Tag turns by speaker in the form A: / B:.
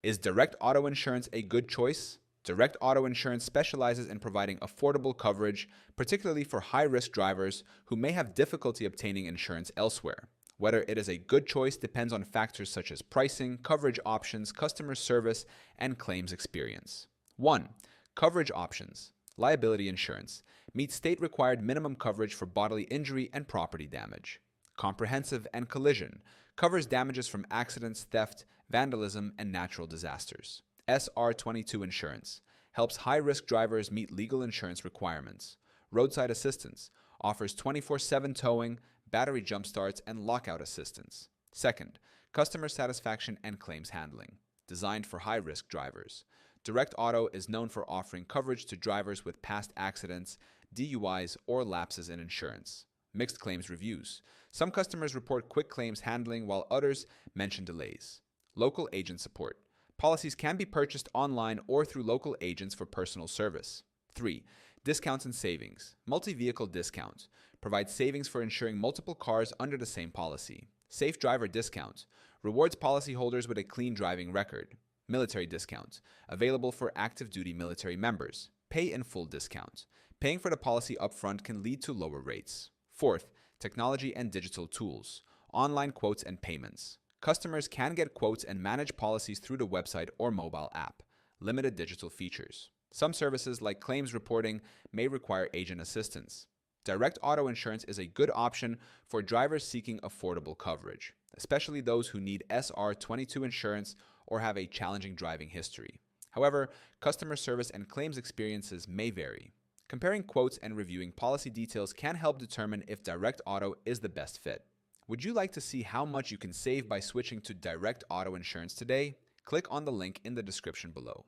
A: Is direct auto insurance a good choice? Direct auto insurance specializes in providing affordable coverage, particularly for high risk drivers who may have difficulty obtaining insurance elsewhere. Whether it is a good choice depends on factors such as pricing, coverage options, customer service, and claims experience. 1. Coverage options. Liability insurance meets state required minimum coverage for bodily injury and property damage. Comprehensive and collision covers damages from accidents, theft, vandalism, and natural disasters. SR22 insurance helps high risk drivers meet legal insurance requirements. Roadside assistance offers 24/7 towing, battery jump starts, and lockout assistance. Second, customer satisfaction and claims handling, designed for high risk drivers. Direct Auto is known for offering coverage to drivers with past accidents, DUIs, or lapses in insurance. Mixed claims reviews. Some customers report quick claims handling while others mention delays. Local agent support. Policies can be purchased online or through local agents for personal service. 3. Discounts and savings. Multi-vehicle discount provides savings for insuring multiple cars under the same policy. Safe driver discount rewards policyholders with a clean driving record. Military discount available for active duty military members. Pay in full discount. Paying for the policy upfront can lead to lower rates. Fourth, technology and digital tools. Online quotes and payments. Customers can get quotes and manage policies through the website or mobile app. Limited digital features. Some services like claims reporting may require agent assistance. Direct auto insurance is a good option for drivers seeking affordable coverage, especially those who need SR22 insurance or have a challenging driving history. However, customer service and claims experiences may vary. Comparing quotes and reviewing policy details can help determine if direct auto is the best fit. Would you like to see how much you can save by switching to direct auto insurance today? Click on the link in the description below.